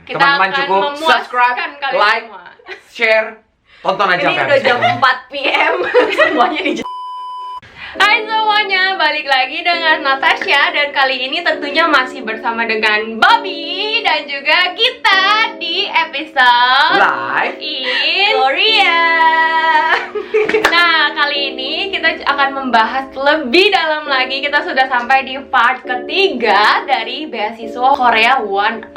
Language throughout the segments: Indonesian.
Kita teman-teman akan cukup memuaskan subscribe, kalian like, semua. share, tonton aja. Ini udah jam 4 PM semuanya di Hai semuanya, balik lagi dengan Natasha. Dan kali ini tentunya masih bersama dengan Bobby dan juga kita di episode Live in Korea. Nah, kali ini kita akan membahas lebih dalam lagi. Kita sudah sampai di part ketiga dari beasiswa Korea 101.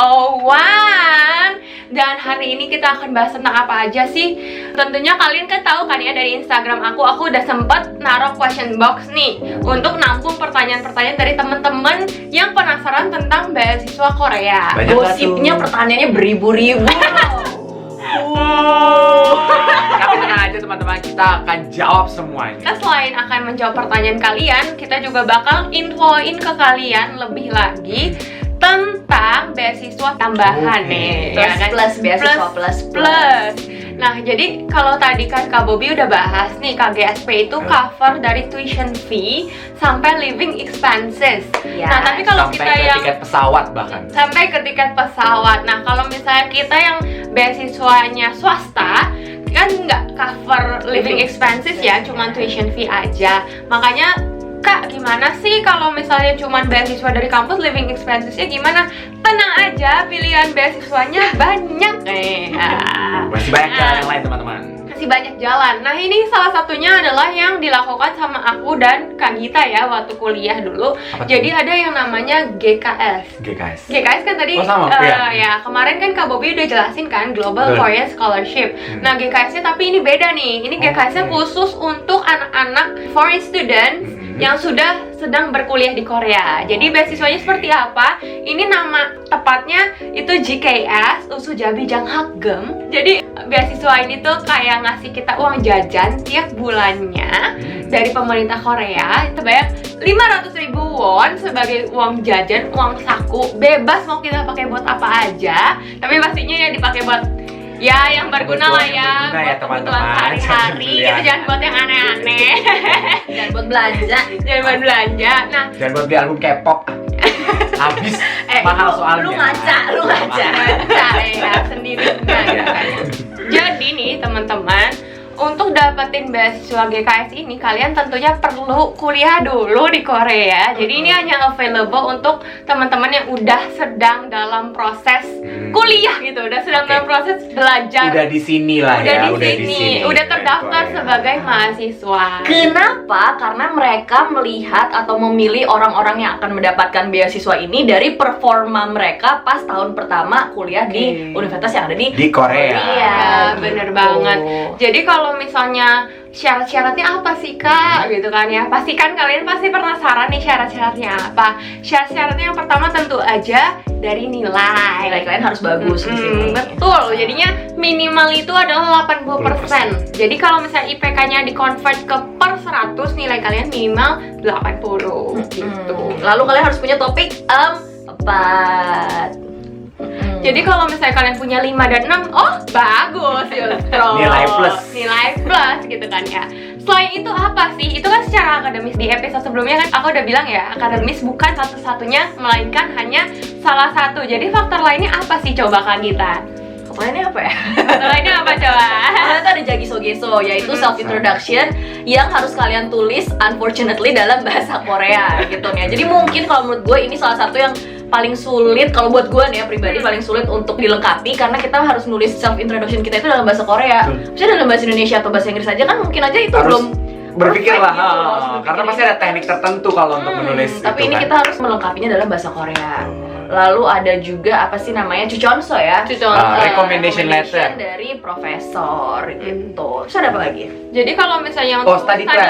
Dan hari ini kita akan bahas tentang apa aja sih? Tentunya kalian kan tahu kan ya, dari Instagram aku udah sempet naruh question box nih untuk nampung pertanyaan-pertanyaan dari teman-teman yang penasaran tentang beasiswa Korea. Banyak Gosipnya pertanyaannya beribu-ribu. Tapi tenang aja teman-teman, kita akan jawab semuanya. Kita selain akan menjawab pertanyaan kalian, kita juga bakal infoin ke kalian lebih lagi tentang beasiswa tambahan nih, Plus, ya kan? plus, beasiswa plus. Nah, jadi kalau tadi kan Kak Bobby udah bahas nih, KGSP itu cover dari tuition fee sampai living expenses. Ya. Nah, tapi kalau Sampai kita ke yang tiket pesawat bahkan. sampai ke tiket pesawat. Nah, kalau misalnya kita yang beasiswanya swasta kan nggak cover living expenses ya, cuman tuition fee aja. Makanya Kak, gimana sih kalau misalnya cuman beasiswa dari kampus, living expenses-nya gimana? Tenang aja, pilihan beasiswanya banyak Masih banyak jalan yang lain teman-teman. masih banyak jalan. Nah, ini salah satunya adalah yang dilakukan sama aku dan Kak Gita ya waktu kuliah dulu. Apa tuh? Jadi ada yang namanya GKS. GKS. GKS kan tadi Oh, sama, ya kemarin kan Kak Bobby udah jelasin kan, Global Betul. Korean Scholarship. Nah, GKS-nya tapi ini beda nih. Ini GKS-nya Oke. khusus untuk anak-anak foreign student yang sudah sedang berkuliah di Korea. Jadi beasiswanya seperti apa? Ini nama tepatnya itu GKS, Usujabi Janghakgeum. Jadi beasiswa ini tuh kayak ngasih kita uang jajan tiap bulannya dari pemerintah Korea. Itu bayar 500.000 won sebagai uang jajan, uang saku. Bebas mau kita pakai buat apa aja. Tapi pastinya ya dipakai buat ya yang berguna lah ya, Yang berguna ya, buat kebutuhan teman-teman. sehari-hari. Jangan Itu jangan buat yang aneh-aneh. Dan buat belanja. Jangan buat belanja. Nah, Jangan buat beli album K-pop. Habis mahal soalnya. Lu ngaca. baca ya sendiri juga gitu kan. Jadi nih teman-teman, untuk dapetin beasiswa GKS ini kalian tentunya perlu kuliah dulu di Korea. Jadi ini hanya available untuk teman-teman yang udah sedang dalam proses kuliah gitu, udah sedang Oke. dalam proses belajar. Udah di sini lah Udah ya. di sini, udah terdaftar Korea. sebagai mahasiswa. Kenapa? Karena mereka melihat atau memilih orang-orang yang akan mendapatkan beasiswa ini dari performa mereka pas tahun pertama kuliah di universitas yang ada di Korea. Iya, bener banget. Jadi kalau misalnya syarat-syaratnya apa sih Kak, gitu kan ya, pasti kan kalian pasti penasaran nih syarat-syaratnya apa. Syarat-syaratnya yang pertama tentu aja dari nilai. Nilai kalian harus bagus di sini. Betul, jadinya minimal itu adalah 80%. Jadi kalau misalnya IPK-nya di-convert ke per 100, nilai kalian minimal 80 gitu. Lalu kalian harus punya topik 4. Jadi kalau misalnya kalian punya 5 dan 6, oh bagus justru. Nilai plus. Nilai plus gitu kan ya. Selain itu apa sih? Itu kan secara akademis. Di episode sebelumnya kan aku udah bilang ya, akademis bukan satu-satunya, melainkan hanya salah satu. Jadi faktor lainnya apa sih coba Kak Gita? Lainnya apa ya? Faktor lainnya apa coba? Karena itu ada Jagisogeso, yaitu self introduction yang harus kalian tulis unfortunately dalam bahasa Korea gitu ya. Jadi mungkin kalau menurut gue ini salah satu yang paling sulit, kalau buat gue nih ya pribadi paling sulit untuk dilengkapi, karena kita harus nulis self introduction kita itu dalam bahasa Korea. Misalnya dalam bahasa Indonesia atau bahasa Inggris aja kan mungkin aja itu Harus belum berpikir lah, perfect gitu loh, harus karena berpikir pasti ada teknik tertentu kalau untuk menulis. tapi itu ini kan. kita harus melengkapinya dalam bahasa Korea. Lalu ada juga apa sih namanya, Chuchonso ya, Recommendation letter dari profesor gitu. Terus ada apa lagi? Jadi kalau misalnya Oh, untuk study plan.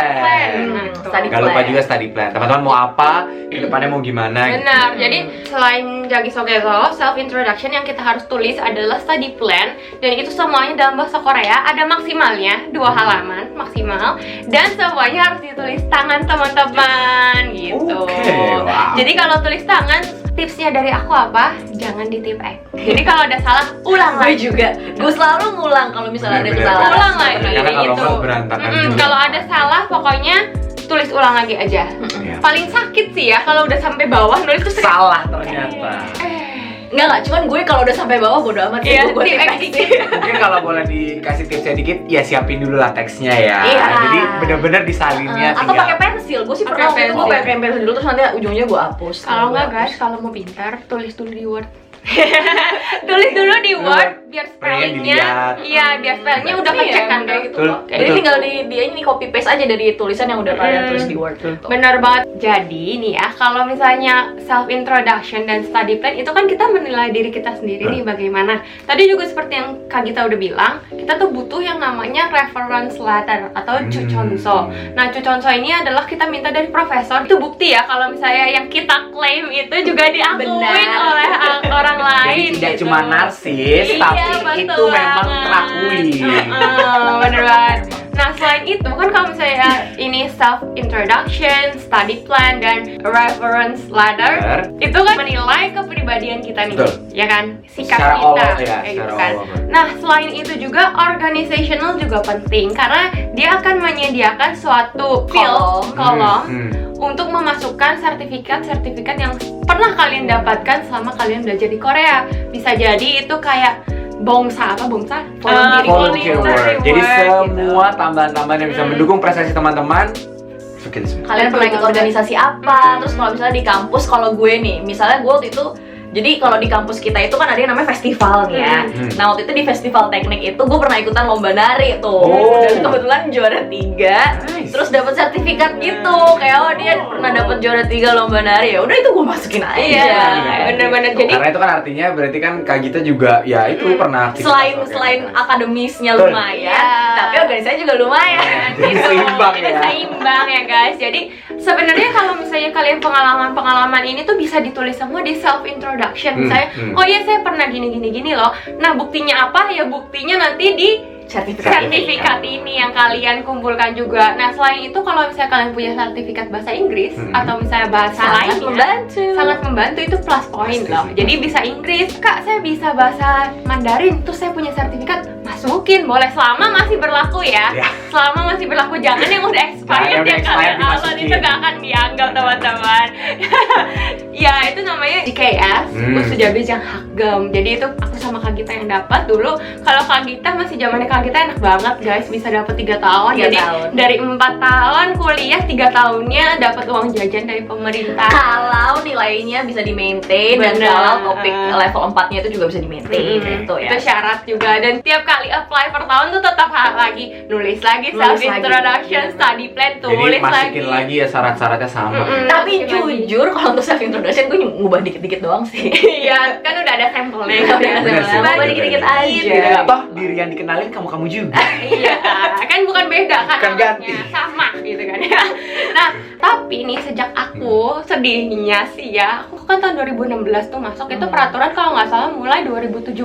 nah, itu. Study Gak lupa plan. juga study plan. Teman-teman mau apa, ke depannya mau gimana gitu. Benar, jadi selain Jagisogeso, self introduction yang kita harus tulis adalah study plan. Dan itu semuanya dalam bahasa Korea, ada maksimalnya 2 halaman maksimal. Dan semuanya harus ditulis tangan teman-teman gitu. Oke, wow. Jadi kalau tulis tangan, tipsnya dari aku apa? Jangan ditipek. Jadi kalau ada salah, ulang Gue lagi. juga, gue selalu ngulang kalau misalnya ada Bener-bener. kesalahan. Ulang lagi, Karena kalau gitu. nggak berantakan juga. Kalau ada salah, pokoknya tulis ulang lagi aja. Iya. Paling sakit sih ya kalau udah sampai bawah nulis tuh Salah ternyata. Enggak, cuman gue kalau udah sampai bawah bodo amat sih, Iya, gue tip tip X. sih. Mungkin kalau boleh dikasih tipsnya dikit, ya siapin dulu lateksnya ya. Iya. Jadi bener-bener disalinnya. Atau pakai pensil, gue sih Pakai pernah waktu itu gue pensil. pakai pensil dulu terus nanti ujungnya gue hapus. Kalau Gue nggak hapus. guys, kalau mau pintar, tulis dulu di Word. Tulis dulu di Word biar spellingnya, dilihat. iya biar spellingnya udah Iya, kecek kan kayak gitu Betul, kok. Jadi betul. tinggal dia ini copy paste aja dari tulisan yang udah kalian tulis di Word. Bener banget. Jadi nih ya, kalau misalnya self introduction dan study plan itu kan kita menilai diri kita sendiri nih bagaimana. Tadi juga seperti yang Kak Gita udah bilang, kita tuh butuh yang namanya reference letter atau cuconso. Nah, cuconso ini adalah kita minta dari profesor. Itu bukti ya kalau misalnya yang kita klaim itu juga diakuin Benar. oleh orang lain. Jadi tidak gitu. cuma narsis, Iya, tapi betul itu memang banget. terakui. Bener banget. Nah, selain itu kan kalau misalnya ini self introduction, study plan, dan reference letter, itu kan menilai kepribadian kita nih, Betul. ya kan, sikap Secara kita, all-out ya, kayak gitu secara kan. all-out. Nah, selain itu juga organizational juga penting karena dia akan menyediakan suatu field kolom untuk memasukkan sertifikat-sertifikat yang pernah kalian dapatkan selama kalian belajar di Korea. Bisa jadi itu kayak bongsa. Volunteer work. Jadi semua tambahan-tambahan yang bisa Hmm. mendukung prestasi teman-teman, masukin semua. Kalian pernah ikut organisasi apa? Terus kalau misalnya di kampus, kalau gue nih, misalnya gue waktu itu, jadi kalau di kampus kita itu kan ada yang namanya festival nih ya. Nah, waktu itu di festival teknik itu gue pernah ikutan lomba nari tuh. Oh. Dan kebetulan juara 3. Nice. Terus dapat sertifikat gitu. Kayak oh dia pernah dapat juara 3 lomba nari. Ya udah itu gue masukin aja. Iya, bener-bener. Jadi Karena itu kan artinya berarti kan Kak Gita juga ya itu pernah aktivitas Selain organisasi. akademisnya Betul. lumayan, Iya. tapi organisasinya juga lumayan. Jadi seimbang Jadi ya. seimbang ya guys. Jadi sebenarnya kalau misalnya kalian pengalaman ini tuh bisa ditulis semua di self introduction. Misalnya, oh iya saya pernah gini loh. Nah, buktinya apa? Ya buktinya nanti di sertifikat ini yang kalian kumpulkan juga. Nah, selain itu kalau misalnya kalian punya sertifikat bahasa Inggris atau misalnya bahasa Sangat lainnya, membantu. sangat membantu, itu plus point Pasti loh. sih. Jadi bisa Inggris, Kak saya bisa bahasa Mandarin, terus saya punya sertifikat, masukin boleh selama masih berlaku ya. Ya. Selama masih berlaku, jangan yang udah Jangan expired yang udah ya expired kalian upload, dimasukin. itu gak akan dianggap teman-teman. Ya itu namanya GKS, Usujabi Jang Hakgem. Jadi itu aku sama Kak Gita yang dapat dulu. Kalau Kak Gita masih zamannya Kak Gita enak banget guys, bisa dapat 3 tahun. 3 Jadi tahun. dari 4 tahun kuliah, 3 tahunnya dapat uang jajan dari pemerintah. Kalau nilainya bisa di-maintain dan Bener. kalau topik level 4-nya itu juga bisa di-maintain gitu ya. Itu syarat juga, dan tiap kali apply per tahun tuh tetap lagi nulis lagi Nulis self introduction, lagi. study plan, Jadi tulis masukin lagi ya syarat-syaratnya sama. Tapi Masukin lagi. jujur kalau untuk self introduction gue ngubah dikit-dikit doang sih. Iya, kan udah ada sampelnya. Udah ada Bener sih, sampelnya, bener, dikit-dikit bener. aja. Toh diri yang dikenalin kamu-kamu juga. Iya, kan bukan beda kan, Kan ganti. alatnya, sama gitu kan ya. Nah, tapi nih sejak aku sedihnya sih ya, aku kan tahun 2016 tuh masuk, itu peraturan kalau nggak salah mulai 2017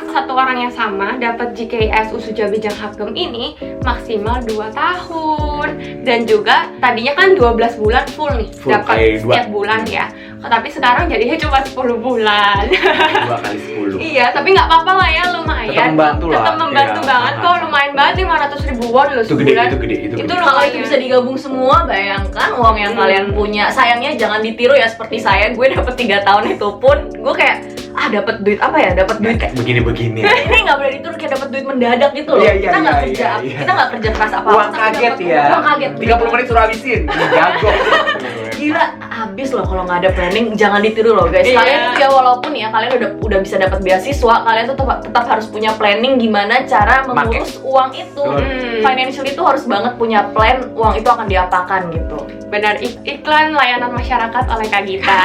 satu orang yang sama dapat GKS Usujabi Jang Hakgem ini maksimal 2 tahun, dan juga tadinya kan 12 bulan full nih Full, dapat kayak dua. setiap bulan ya. Tapi sekarang jadinya cuma 10 bulan. 2 kali 10. Iya, tapi nggak apa-apa lah ya, lumayan. Tetap membantu lah. Tetap membantu Iya, banget sangat. kok, lumayan banget 500 ribuan loh Itu gede, sebulan. itu gede, itu Itu gede. Kalau itu bisa digabung semua, bayangkan uang yang kalian punya. Sayangnya jangan ditiru ya seperti saya. Gue dapet 3 tahun itu pun gue kayak dapat duit apa ya? Dapat duit kayak Begini-begini. ini nggak boleh ditiru, kayak dapat duit mendadak gitu loh. Iya, iya, Kita nggak iya, kerja, iya. kita nggak kerja keras apa-apa. Uang tapi kaget dapet ya. Uang kaget. 30 menit suruh habisin. Jago. Gila, habis loh kalau nggak ada planning. Jangan ditiru loh guys. Iya. Kalian tuh ya walaupun ya kalian udah bisa dapat beasiswa, kalian tuh tetap harus punya planning gimana cara mengurus uang itu. Financial itu harus banget punya plan. Uang itu akan diapakan gitu. Benar, iklan layanan masyarakat oleh Kak Gita.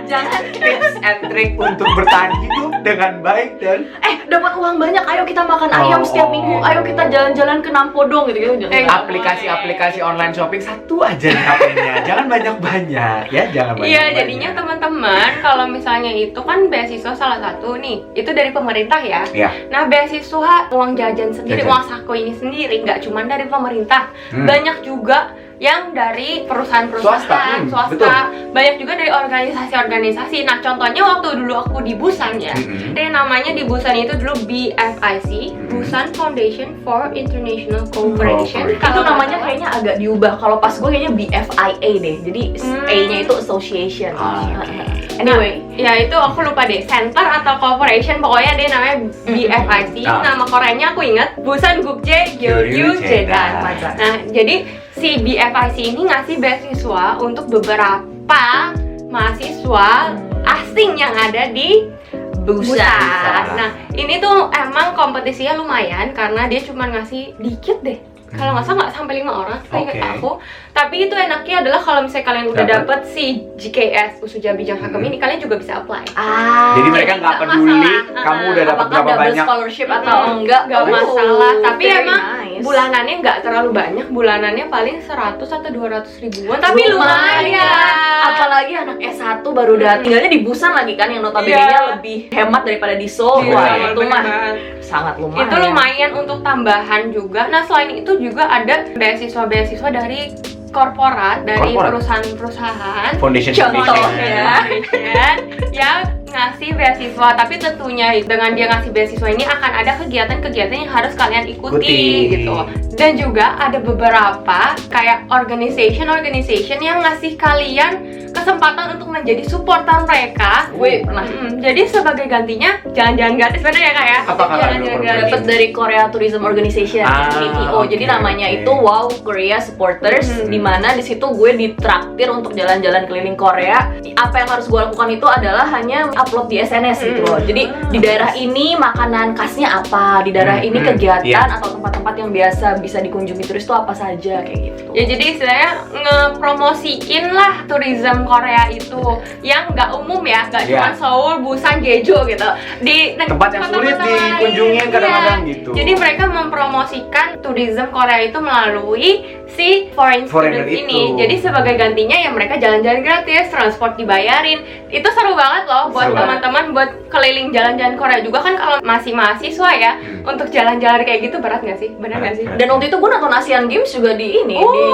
Jangan Tips and trick untuk bertahan hidup dengan baik dan dapat uang banyak, ayo kita makan ayam setiap minggu, ayo kita jalan-jalan ke Nampodong gitu gitu. aplikasi-aplikasi online shopping satu aja di HP-nya. Jangan banyak-banyak ya, jangan banyak. Iya, jadinya teman-teman kalau misalnya itu kan beasiswa salah satu nih, itu dari pemerintah ya. Iya. Nah, beasiswa uang jajan sendiri, Jajan. uang saku ini sendiri nggak cuma dari pemerintah, Hmm. banyak juga yang dari Swasta, perusahaan-perusahaan swasta. betul. Banyak juga dari organisasi-organisasi. Nah, contohnya waktu dulu aku di Busan ya. Dia namanya di Busan itu dulu BFIC, Busan Foundation for International Cooperation. Itu namanya kayaknya agak diubah. Kalau pas gue kayaknya BFIA deh. Jadi A-nya itu association. Anyway, Ya itu aku lupa deh, center atau corporation, pokoknya dia namanya BFIC. Nama Koreanya aku ingat, Busan Gukje Gyoryu Jedan. Nah, jadi si BFIC ini ngasih beasiswa untuk beberapa mahasiswa asing yang ada di Busan. Nah, ini tuh emang kompetisinya lumayan karena dia cuma ngasih dikit deh. Kalau nggak salah nggak sampai 5 orang, saya ingat aku. Tapi itu enaknya adalah kalau misalnya kalian udah dapet si GKS Usuja Bijang Hakem ini, kalian juga bisa apply. Jadi mereka nggak peduli kamu udah dapat berapa banyak scholarship atau enggak, nggak masalah. Tapi very emang nice. bulanannya nggak terlalu banyak, bulanannya paling 100 atau 200 ribuan. Tapi lumayan. Apalagi anak S1 baru datang, tinggalnya di Busan lagi kan, yang notabene-nya lebih hemat daripada di Seoul. Wah, itu mah sangat lumayan. Itu lumayan untuk tambahan juga. Nah, selain itu juga ada beasiswa-beasiswa dari korporat, dari perusahaan-perusahaan. Foundation Contohnya yang ngasih beasiswa, tapi tentunya dengan dia ngasih beasiswa ini akan ada kegiatan-kegiatan yang harus kalian ikuti gitu. Dan juga ada beberapa kayak organization yang ngasih kalian kesempatan untuk menjadi supporter mereka. Gue pernah. Jadi sebagai gantinya jalan-jalan gratis, bener ya kak ya? Apakah Jalan-jalan gratis. Dapat dari Korea Tourism Organization, KTO. Jadi namanya itu Wow Korea Supporters, di mana di situ gue ditraktir untuk jalan-jalan keliling Korea. Apa yang harus gue lakukan itu adalah hanya upload di SNS gitu loh. Jadi di daerah ini makanan khasnya apa, di daerah ini kegiatan atau tempat-tempat yang biasa bisa dikunjungi turis itu apa saja kayak gitu. Ya jadi istilahnya ngepromosiin lah tourism Korea itu yang nggak umum ya, nggak cuma Seoul, Busan, Jeju gitu. Di tempat yang sulit dikunjungin kadang-kadang gitu. Jadi mereka mempromosikan tourism Korea itu melalui si foreign student ini. Jadi sebagai gantinya ya mereka jalan-jalan gratis, transport dibayarin. Itu seru banget loh buat teman-teman buat keliling jalan-jalan Korea juga kan. Kalau masih mahasiswa ya, untuk jalan-jalan kayak gitu berat nggak sih? Benar nggak sih? Dan waktu itu gue nonton Asian Games juga di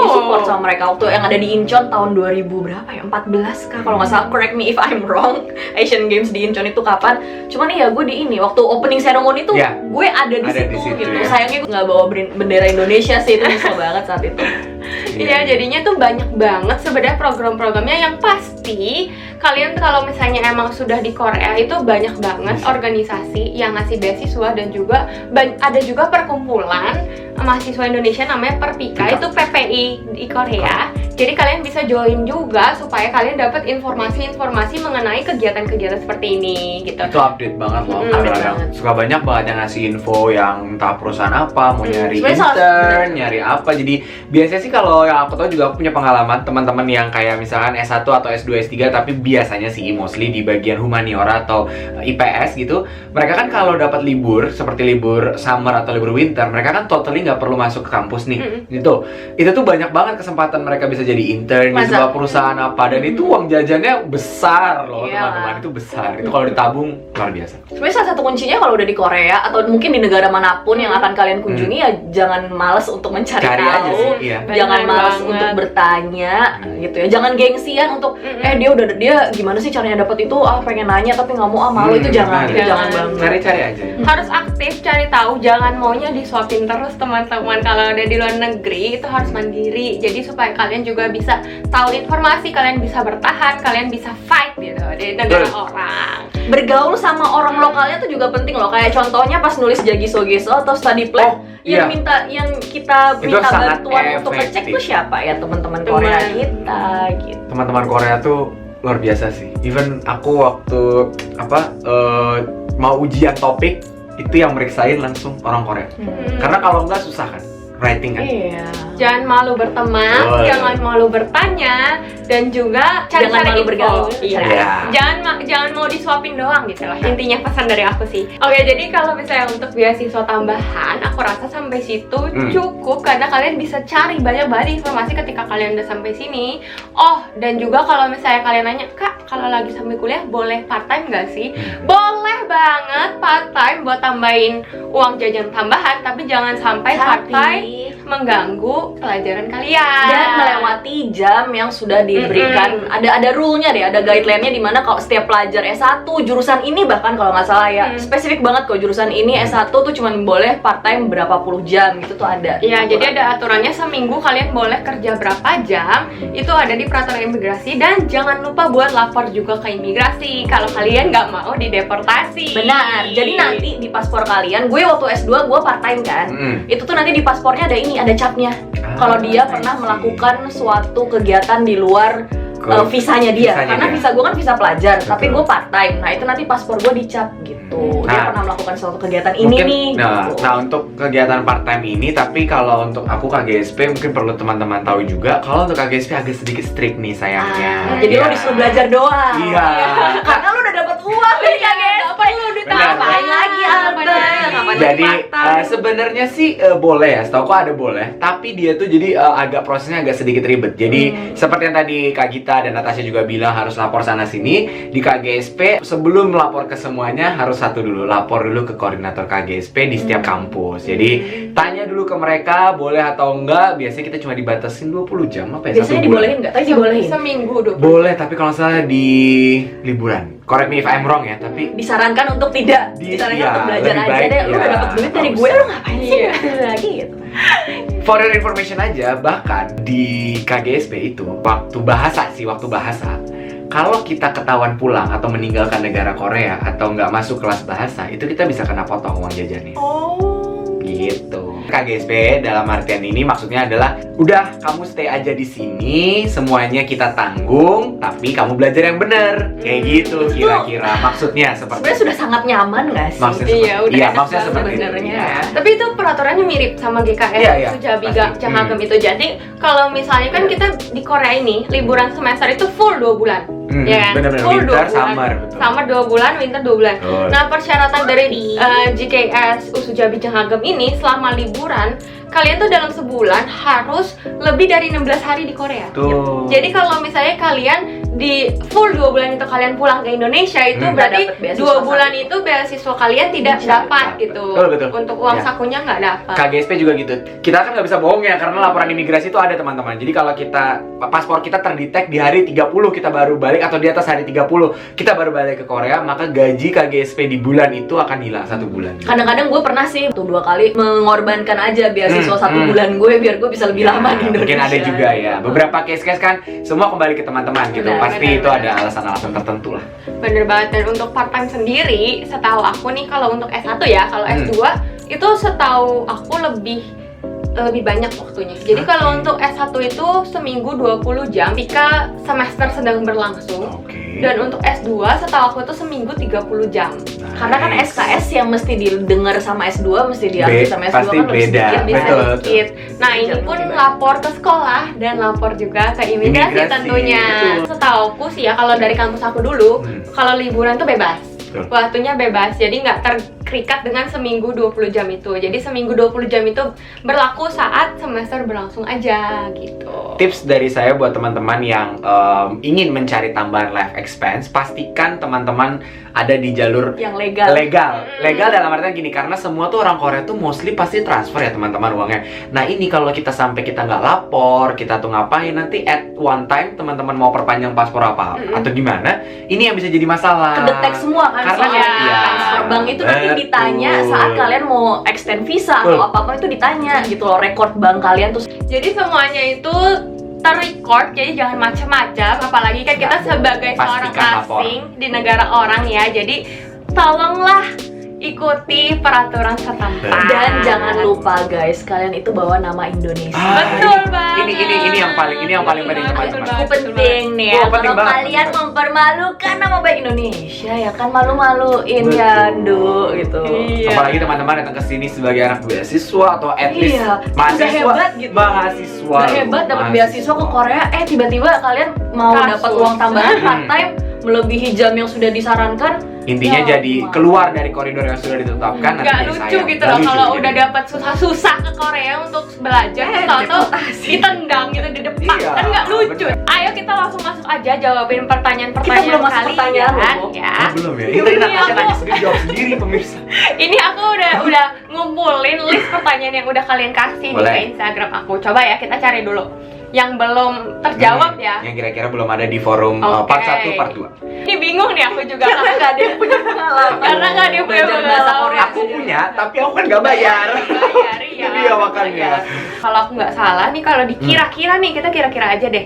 support sama mereka waktu yang ada di Incheon tahun 2000 berapa ya? 14 kah kalau nggak salah, correct me if I'm wrong. Asian Games di Incheon itu kapan? Cuman iya gue di waktu opening ceremony tuh gue ada di situ gitu. Sayangnya gue nggak bawa bendera Indonesia sih, itu nyesel banget saat itu. Iya, jadinya tuh banyak banget sebenarnya program-programnya yang pasti kalian kalau misalnya emang sudah di Korea itu banyak banget organisasi yang ngasih beasiswa dan juga ada juga perkumpulan mahasiswa Indonesia namanya Perpika, itu PPI di Korea. Jadi kalian bisa join juga supaya kalian dapat informasi-informasi mengenai kegiatan-kegiatan seperti ini gitu. Itu update banget loh. Kadang-kadang suka banyak banget yang ngasih info yang entah perusahaan apa, mau nyari intern, nyari apa. Jadi biasanya sih kalau yang aku tahu juga aku punya pengalaman teman-teman yang kayak misalkan S1 atau S2, S3 tapi biasanya sih mostly di bagian humaniora atau IPS gitu. Mereka kan kalau dapat libur seperti libur summer atau libur winter, mereka kan totally nggak perlu masuk ke kampus nih. Gitu. Itu tuh banyak banget kesempatan mereka bisa jadi intern di sebuah perusahaan apa, dan itu uang jajannya besar loh teman-teman, itu besar. Itu kalau ditabung luar biasa. Sebenarnya salah satu kuncinya kalau udah di Korea atau mungkin di negara manapun yang akan kalian kunjungi ya jangan malas untuk mencari tahu, aja sih, jangan malas untuk bertanya gitu ya, jangan gengsian untuk dia gimana sih caranya dapat itu, pengen nanya tapi nggak mau, malu, itu jangan banget. Cari aja. Harus aktif cari tahu, jangan maunya disuapin terus teman-teman. Kalau ada di luar negeri itu harus mandiri. Jadi supaya kalian juga bisa tahu informasi, kalian bisa bertahan, kalian bisa fight gitu di negara orang. Bergaul sama orang lokalnya tuh juga penting loh. Kayak contohnya pas nulis Jagiso-geso atau study plan yang kita minta bantuan untuk ngecek tuh siapa ya, teman-teman Korea kita gitu. Teman-teman Korea tuh luar biasa sih. Even aku waktu mau ujian topik itu yang meriksain langsung orang Korea. Karena kalau enggak susah kan writing kan. Jangan malu berteman, jangan malu bertanya, dan juga jangan malu bergaul. Jangan mau disuapin doang gitu lah. Intinya pesan dari aku sih. Oke, jadi kalau misalnya untuk beasiswa tambahan, aku rasa sampai situ cukup karena kalian bisa cari banyak banget informasi ketika kalian udah sampai sini. Oh, dan juga kalau misalnya kalian nanya, "Kak, kalau lagi sambil kuliah boleh part-time nggak sih?" Boleh banget part-time buat tambahin uang jajan tambahan, tapi jangan sampai part-time mengganggu pelajaran kalian dan melewati jam yang sudah diberikan. Ada rule-nya deh, ada guideline-nya di mana kalau setiap pelajar S1 jurusan ini, bahkan kalau nggak salah ya, spesifik banget kok jurusan ini S1 tuh cuman boleh part time berapa puluh jam gitu tuh ada. Ya, jadi ada aturannya seminggu kalian boleh kerja berapa jam, itu ada di peraturan imigrasi. Dan jangan lupa buat lapor juga ke imigrasi kalau kalian nggak mau dideportasi. Benar, jadi nanti di paspor kalian, gue waktu S2 gue part time kan, itu tuh nanti di paspornya ada ini, ada capnya kalau dia pernah melakukan suatu kegiatan di luar visanya dia, karena visa gue kan visa pelajar. Betul. Tapi gue part time, nah itu nanti paspor gue dicap gitu. Dia pernah melakukan suatu kegiatan ini mungkin, nih gitu. Nah untuk kegiatan part time ini, tapi kalau untuk aku KGSP mungkin perlu teman-teman tahu juga, kalau untuk KGSP agak sedikit strict nih sayangnya. Jadi lo disuruh belajar doang. Iya. Karena lo udah dapat uang dari KGSP, lo ditapain lagi Jadi sebenarnya sih boleh ya, setahu aku ada boleh, tapi dia tuh jadi agak prosesnya agak sedikit ribet. Jadi seperti yang tadi Kak Gita dan Natasha juga bilang harus lapor sana sini di KGSP. Sebelum melapor ke semuanya harus satu dulu, lapor dulu ke koordinator KGSP di setiap kampus. Jadi tanya dulu ke mereka boleh atau enggak. Biasanya kita cuma dibatasin 20 jam apa ya? Biasanya dibolehin nggak? Tapi dibolehin seminggu dong. Boleh, tapi kalau salah di liburan. Correct me if I'm wrong ya, tapi disarankan untuk tidak. Disarankan untuk belajar aja deh. Lu udah dapat duit dari gue, lu ngapain sih belajar lagi gitu. For your information aja, bahkan di KGSP itu waktu bahasa, kalau kita ketahuan pulang atau meninggalkan negara Korea atau nggak masuk kelas bahasa, itu kita bisa kena potong uang jajannya. Gitu. KGSP dalam artian ini maksudnya adalah udah kamu stay aja di sini, semuanya kita tanggung, tapi kamu belajar yang benar. Kayak gitu kira-kira maksudnya seperti. Sebenarnya sudah sangat nyaman nggak sih? Maksudnya maksudnya seperti sebenarnya. itu. Tapi itu peraturannya mirip sama GKS Sujabi Jang Hagem itu. Jadi kalau misalnya kan kita di Korea ini liburan semester itu full 2 bulan. Ya kan? Bener-bener Full winter, 2 bulan. summer, betul. Summer 2 bulan, winter 2 bulan. Betul. Nah, persyaratan dari GKS Sujabi Jang Hagem ini selama liburan, kalian tuh dalam sebulan harus lebih dari 16 hari di Korea. Tuh. Jadi kalau misalnya kalian di full 2 bulan itu kalian pulang ke Indonesia, itu berarti 2 bulan itu beasiswa kalian tidak dapat gitu. Betul. Untuk uang sakunya nggak dapat. KGSP juga gitu. Kita kan nggak bisa bohong ya, karena laporan imigrasi itu ada teman-teman. Jadi kalau kita paspor kita terdetek di hari 30 kita baru balik, atau di atas hari 30 kita baru balik ke Korea, maka gaji KGSP di bulan itu akan hilang 1 bulan. Kadang-kadang gue pernah sih tuh 2 kali mengorbankan aja beasiswa 1 bulan gue biar gue bisa lebih lama di Indonesia. Mungkin ada juga ya. Beberapa case-case kan semua kembali ke teman-teman gitu. Pasti itu ada alasan-alasan tertentu lah. Bener banget. Dan untuk part time sendiri, setahu aku nih kalau untuk S1 ya, kalau S2 itu setahu aku lebih banyak waktunya. Jadi kalau untuk S1 itu seminggu 20 jam ketika semester sedang berlangsung. Dan untuk S2 setahu aku itu seminggu 30 jam. Karena kan SKS yang mesti didengar sama S2 mesti diambil sama S2 pasti kan lebih sedikit. Sedikit. Nah, ini pun lapor ke sekolah dan lapor juga ke imigrasi tentunya. Setahu aku sih ya, kalau dari kampus aku dulu, kalau liburan tuh bebas. Waktunya bebas, jadi nggak terikat dengan seminggu 20 jam itu. Jadi seminggu 20 jam itu berlaku saat semester berlangsung aja gitu. Tips dari saya buat teman-teman yang ingin mencari tambahan life expense, pastikan teman-teman ada di jalur yang legal. Legal dalam artian gini, karena semua tuh orang Korea tuh mostly pasti transfer ya teman-teman uangnya. Nah ini kalau kita sampai kita nggak lapor, kita tuh ngapain, nanti at one time teman-teman mau perpanjang paspor apa atau gimana, ini yang bisa jadi masalah. Kedetek semua kan, karena transfer bank itu nanti ditanya saat kalian mau extend visa atau apa-apa itu ditanya gitu loh, record bank kalian tuh. Jadi semuanya itu terrecord, jadi jangan macam-macam, apalagi kan kita sebagai seorang asing di negara orang ya, jadi tolonglah ikuti peraturan setempat. Dan jangan lupa guys, kalian itu bawa nama Indonesia. Betul banget. Ini yang paling penting teman-teman. Itu penting nih ya. Kalau kalian mempermalukan nama baik Indonesia ya kan, malu-maluin ya Ndo gitu. Iya. Apalagi teman-teman datang ke sini sebagai anak beasiswa atau at least mahasiswa. Hebat gitu. Mahasiswa. Udah hebat dapat beasiswa ke Korea, tiba-tiba kalian mau dapat uang tambahan part time melebihi jam yang sudah disarankan. Intinya jadi keluar dari koridor yang sudah ditetapkan. Gak lucu gitu loh kalau udah dapat susah-susah ke Korea untuk belajar, atau ditendang gitu di depan, kan gak lucu. Ayo kita langsung masuk aja jawabin pertanyaan-pertanyaan kita belum masuk kalian pertanyaan ya. Belum ya? Ini Natasha nanya sendiri, jawab sendiri pemirsa. Ini aku udah udah ngumpulin list pertanyaan yang udah kalian kasih Boleh. di Instagram aku. Coba ya kita cari dulu yang belum terjawab ya. Yang kira-kira belum ada di forum Oke. part 1, part 2. Ini bingung nih aku juga Karena nggak ada yang punya pengalaman. Karena nggak ada yang punya Belajar bahasa pengalaman. Korea. Aku punya, tapi aku kan nggak bayar. Bayar, iya. Jadi ya makanya. Kalau aku nggak salah nih, kalau dikira-kira nih, kita kira-kira aja deh.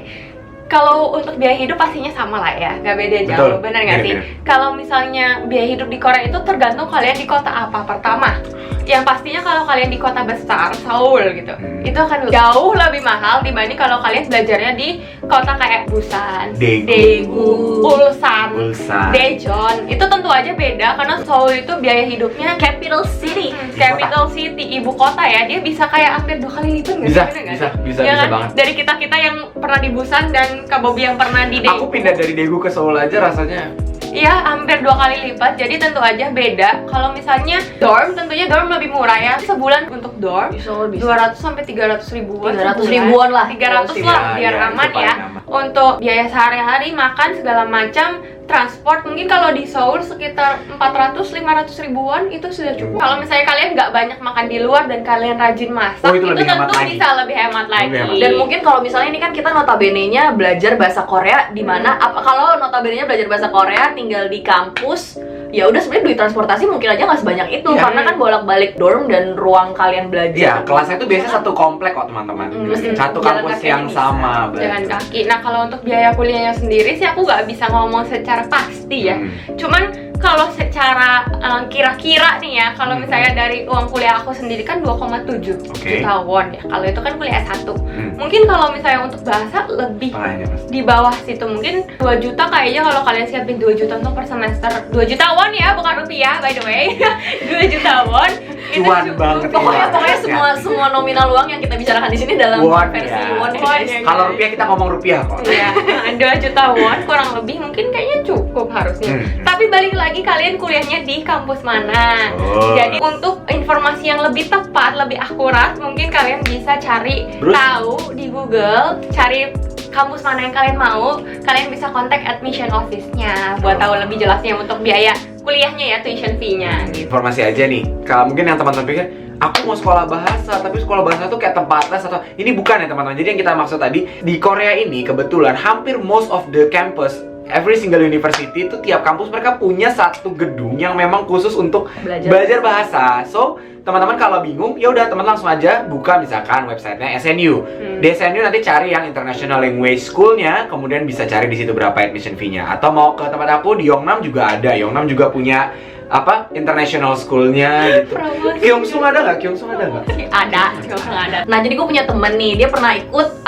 Kalau untuk biaya hidup pastinya sama lah ya, nggak beda jauh, Betul. bener nggak sih? Bener-bener. Kalau misalnya biaya hidup di Korea itu tergantung kalian di kota apa. Pertama, yang pastinya kalau kalian di kota besar, Seoul gitu, itu akan jauh lebih mahal dibanding kalau kalian belajarnya di kota kayak Busan, Daegu, Ulsan, Ulsan. Daejeon. Itu tentu aja beda karena Seoul itu biaya hidupnya Capital City. capital city, ibu kota ya, dia bisa kayak hampir 2 kali lipat nggak sih? Bisa, Bener nggak bisa, sih? bisa, Iya bisa kan? banget. Dari kita yang pernah di Busan dan Kak Bobby yang pernah di Daegu. Aku pindah dari Daegu ke Seoul aja rasanya. Iya, hampir 2 kali lipat. Jadi tentu aja beda. Kalau misalnya dorm, tentunya dorm lebih murah ya. Sebulan untuk dorm Bisa. 200 sampai 300 ribuan. 300 sebulan. ribuan lah. 300 Iya, lah biar iya, aman itu paling ya. aman. Untuk biaya sehari-hari, makan segala macam, transport mungkin kalau di Seoul sekitar 400-500 ribuan itu sudah cukup. Kalau misalnya kalian nggak banyak makan di luar dan kalian rajin masak, Oh, itu lebih hemat tentu lagi. bisa lebih hemat lagi. Lebih hemat. Dan mungkin kalau misalnya ini kan kita notabene-nya belajar bahasa Korea di mana kalau notabene-nya belajar bahasa Korea tinggal di kampus, ya udah sebenarnya duit transportasi mungkin aja nggak sebanyak itu Iya. karena kan bolak-balik dorm dan ruang kalian belajar. Iya, kelasnya itu biasanya satu komplek kok teman-teman. Satu Jalan kampus kaki yang bisa. sama. Jalan kaki. Nah kalau untuk biaya kuliahnya sendiri sih aku nggak bisa ngomong secara pasti ya. Cuman kalau secara kira-kira nih ya, kalau misalnya dari uang kuliah aku sendiri kan 2,7 Oke. juta won ya. Kalau itu kan kuliah S1. Hmm. Mungkin kalau misalnya untuk bahasa lebih Makanya, Mas. di bawah situ, mungkin 2 juta kayaknya kalau kalian siapin 2 juta untuk per semester. 2 juta won ya, bukan rupiah by the way. 2 juta won itu Cuan cukup. banget. Pokoknya Iya. semua nominal uang yang kita bicarakan di sini dalam Won, versi ya. won ya, Won, guys. ya. Kalau rupiah kita ngomong rupiah kok. Iya, 2 juta won kurang lebih mungkin kayaknya cukup harusnya. Tapi balik lagi kalian kuliahnya di kampus mana. Oh. Jadi untuk informasi yang lebih tepat, lebih akurat, mungkin kalian bisa cari Terus? tahu di Google, cari kampus mana yang kalian mau, kalian bisa kontak admission office-nya buat tahu lebih jelasnya untuk biaya kuliahnya ya, tuition fee-nya. Informasi aja nih. Kalau mungkin yang teman-teman pikir, aku mau sekolah bahasa, tapi sekolah bahasa tuh kayak tempat les atau ini bukan ya teman-teman. Jadi yang kita maksud tadi di Korea ini kebetulan hampir most of the campus, every single university itu tiap kampus mereka punya satu gedung yang memang khusus untuk belajar bahasa. So teman-teman kalau bingung, ya udah teman langsung aja buka misalkan websitenya SNU. Di SNU nanti cari yang International Language School-nya, kemudian bisa cari di situ berapa admission fee-nya. Atau mau ke tempat aku di Yongnam juga ada. Yongnam juga punya apa international school-nya gitu. Gyeongsung ada nggak? Gyeongsung ada nggak? Ada, cuma nggak ada. Nah, jadi gue punya temen nih, dia pernah ikut